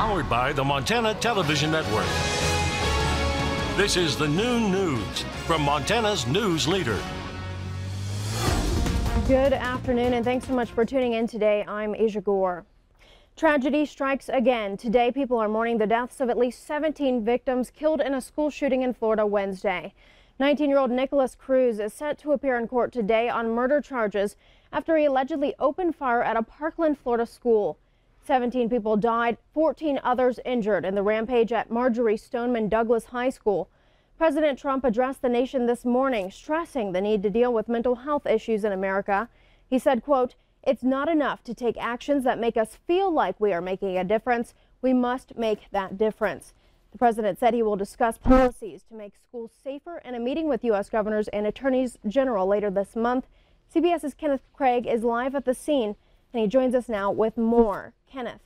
Powered by the Montana Television Network. This is the noon news from Montana's news leader. Good afternoon, and thanks so much for tuning in today. I'm Aja Goare. Tragedy strikes again. Today, people are mourning the deaths of at least 17 victims killed in a school shooting in Florida Wednesday. 19-year-old Nicholas Cruz is set to appear in court today on murder charges after he allegedly opened fire at a Parkland, Florida school. 17 people died, 14 others injured in the rampage at Marjorie Stoneman Douglas High School. President Trump addressed the nation this morning, stressing the need to deal with mental health issues in America. He said, quote, "It's not enough to take actions that make us feel like we are making a difference. We must make that difference." The president said he will discuss policies to make schools safer in a meeting with U.S. governors and attorneys general later this month. CBS's Kenneth Craig is live at the scene, and he joins us now with more. Kenneth.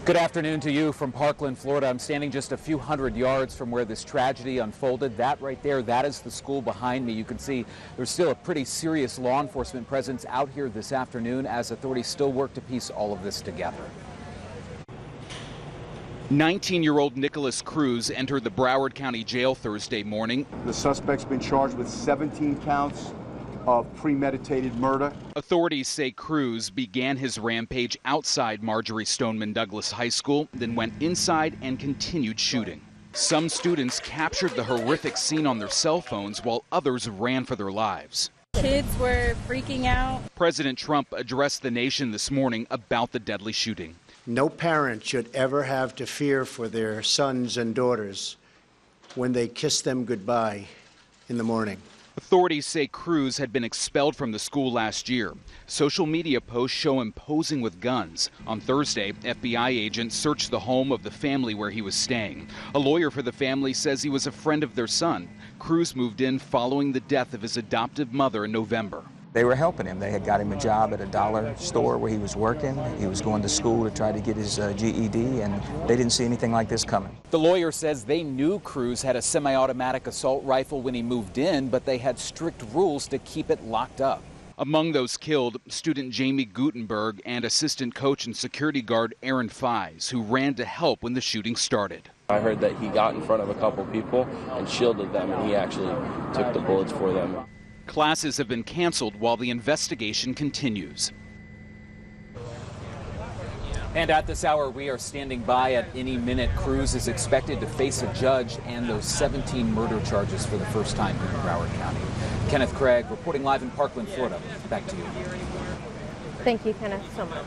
Good afternoon to you from Parkland, Florida. I'm standing just a few hundred yards from where this tragedy unfolded. That right there, that is the school behind me. You can see there's still a pretty serious law enforcement presence out here this afternoon as authorities still work to piece all of this together. 19-year-old Nicholas Cruz entered the Broward County Jail Thursday morning. The suspect's been charged with 17 counts of premeditated murder. Authorities say Cruz began his rampage outside Marjorie Stoneman Douglas High School, then went inside and continued shooting. Some students captured the horrific scene on their cell phones while others ran for their lives. Kids were freaking out. President Trump addressed the nation this morning about the deadly shooting. No parent should ever have to fear for their sons and daughters when they kiss them goodbye in the morning. Authorities say Cruz had been expelled from the school last year. Social media posts show him posing with guns. On Thursday, FBI agents searched the home of the family where he was staying. A lawyer for the family says he was a friend of their son. Cruz moved in following the death of his adoptive mother in November. They were helping him. They had got him a job at a dollar store where he was working. He was going to school to try to get his GED, and they didn't see anything like this coming. The lawyer says they knew Cruz had a semi-automatic assault rifle when he moved in, but they had strict rules to keep it locked up. Among those killed, student Jamie Gutenberg and assistant coach and security guard Aaron Fies, who ran to help when the shooting started. I heard that he got in front of a couple people and shielded them, and he actually took the bullets for them. Classes have been canceled while the investigation continues. And at this hour, we are standing by. At any minute, Cruz is expected to face a judge and those 17 murder charges for the first time here in Broward County. Kenneth Craig reporting live in Parkland, Florida. Back to you. Thank you, Kenneth, so much.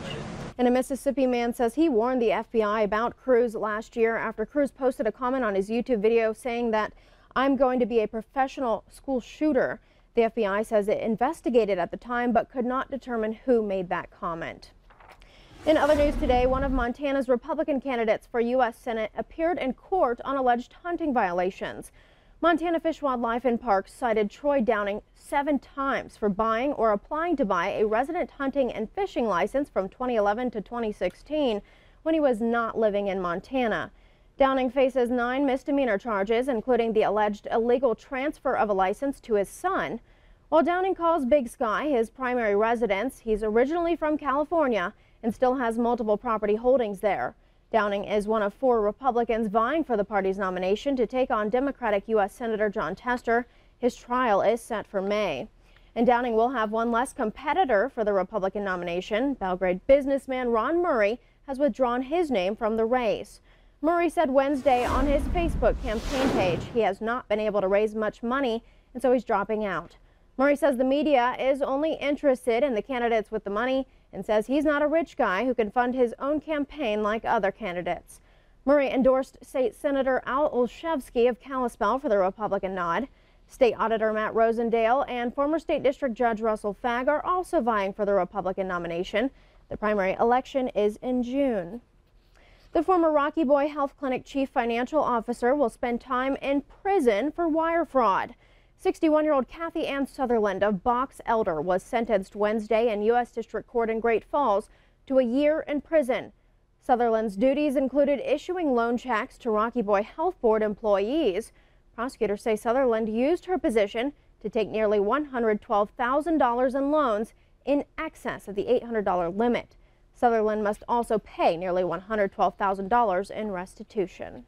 And a Mississippi man says he warned the FBI about Cruz last year after Cruz posted a comment on his YouTube video saying that "I'm going to be a professional school shooter." The FBI says it investigated at the time but could not determine who made that comment. In other news today, one of Montana's Republican candidates for U.S. Senate appeared in court on alleged hunting violations. Montana Fish, Wildlife and Parks cited Troy Downing 7 times for buying or applying to buy a resident hunting and fishing license from 2011 to 2016 when he was not living in Montana. Downing faces 9 misdemeanor charges, including the alleged illegal transfer of a license to his son. While Downing calls Big Sky his primary residence, he's originally from California and still has multiple property holdings there. Downing is one of 4 Republicans vying for the party's nomination to take on Democratic U.S. Senator Jon Tester. His trial is set for May. And Downing will have one less competitor for the Republican nomination. Belgrade businessman Ron Murray has withdrawn his name from the race. Murray said Wednesday on his Facebook campaign page he has not been able to raise much money, and so he's dropping out. Murray says the media is only interested in the candidates with the money and says he's not a rich guy who can fund his own campaign like other candidates. Murray endorsed State Senator Al Olszewski of Kalispell for the Republican nod. State Auditor Matt Rosendale and former State District Judge Russell Fagg are also vying for the Republican nomination. The primary election is in June. The former Rocky Boy Health Clinic chief financial officer will spend time in prison for wire fraud. 61-year-old Kathy Ann Sutherland of Box Elder was sentenced Wednesday in U.S. District Court in Great Falls to a year in prison. Sutherland's duties included issuing loan checks to Rocky Boy Health Board employees. Prosecutors say Sutherland used her position to take nearly $112,000 in loans in excess of the $800 limit. Sutherland must also pay nearly $112,000 in restitution.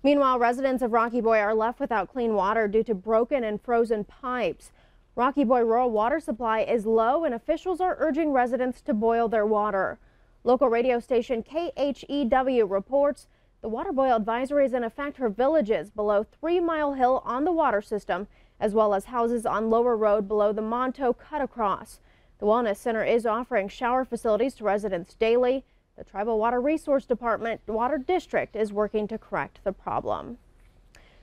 Meanwhile, residents of Rocky Boy are left without clean water due to broken and frozen pipes. Rocky Boy rural water supply is low and officials are urging residents to boil their water. Local radio station KHEW reports the water boil advisory is in effect for villages below 3 Mile Hill on the water system, as well as houses on Lower Road below the Monto cut across. The Wellness Center is offering shower facilities to residents daily. The Tribal Water Resource Department Water District is working to correct the problem.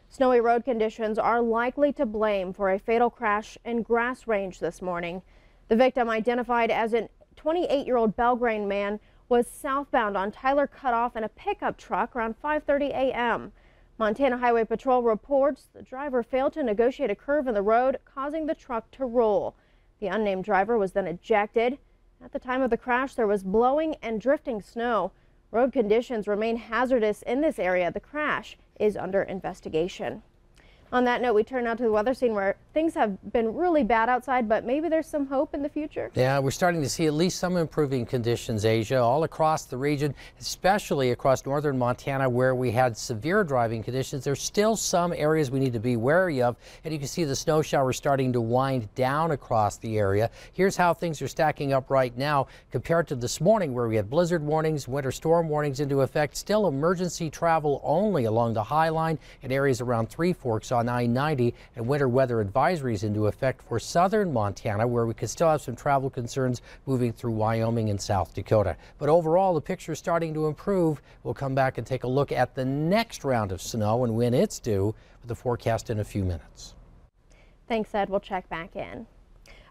Snowy road conditions are likely to blame for a fatal crash in Grass Range this morning. The victim, identified as a 28-year-old Belgrade man, was southbound on Tyler Cutoff in a pickup truck around 5:30 a.m. Montana Highway Patrol reports the driver failed to negotiate a curve in the road, causing the truck to roll. The unnamed driver was then ejected. At the time of the crash, there was blowing and drifting snow. Road conditions remain hazardous in this area. The crash is under investigation. On that note, we turn now to the weather scene where things have been really bad outside, but maybe there's some hope in the future. Yeah, we're starting to see at least some improving conditions, Asia, all across the region, especially across northern Montana where we had severe driving conditions. There's still some areas we need to be wary of, and you can see the snow showers starting to wind down across the area. Here's how things are stacking up right now compared to this morning where we had blizzard warnings, winter storm warnings into effect, still emergency travel only along the High Line and areas around Three Forks on I-90, and winter weather advisories into effect for southern Montana, where we could still have some travel concerns moving through Wyoming and South Dakota. But overall, the picture is starting to improve. We'll come back and take a look at the next round of snow and when it's due with the forecast in a few minutes. Thanks, Ed. We'll check back in.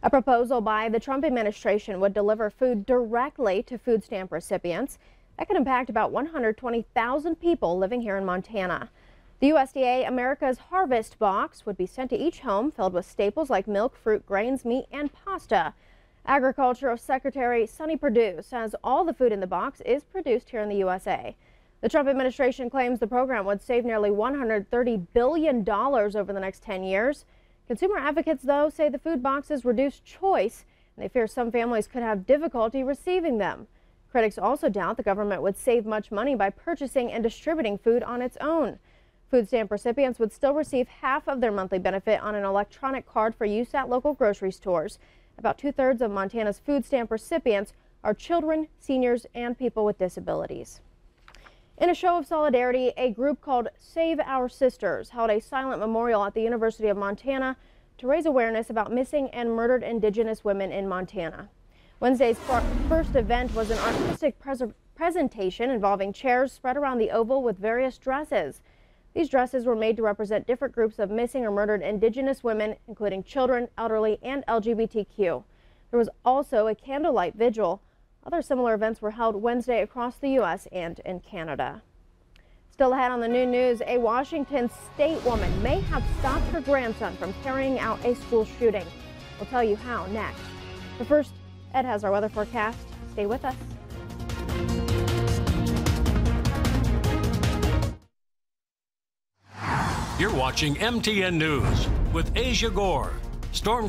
A proposal by the Trump administration would deliver food directly to food stamp recipients. That could impact about 120,000 people living here in Montana. The USDA America's Harvest Box would be sent to each home filled with staples like milk, fruit, grains, meat, and pasta. Agriculture Secretary Sonny Perdue says all the food in the box is produced here in the USA. The Trump administration claims the program would save nearly $130 billion over the next 10 years. Consumer advocates, though, say the food boxes reduce choice, and they fear some families could have difficulty receiving them. Critics also doubt the government would save much money by purchasing and distributing food on its own. Food stamp recipients would still receive half of their monthly benefit on an electronic card for use at local grocery stores. About 2/3 of Montana's food stamp recipients are children, seniors, and people with disabilities. In a show of solidarity, a group called Save Our Sisters held a silent memorial at the University of Montana to raise awareness about missing and murdered Indigenous women in Montana. Wednesday's first event was an artistic presentation involving chairs spread around the oval with various dresses. These dresses were made to represent different groups of missing or murdered Indigenous women, including children, elderly, and LGBTQ. There was also a candlelight vigil. Other similar events were held Wednesday across the U.S. and in Canada. Still ahead on the new news, a Washington state woman may have stopped her grandson from carrying out a school shooting. We'll tell you how next. But first, Ed has our weather forecast. Stay with us. You're watching MTN News with Aja Goare. Storm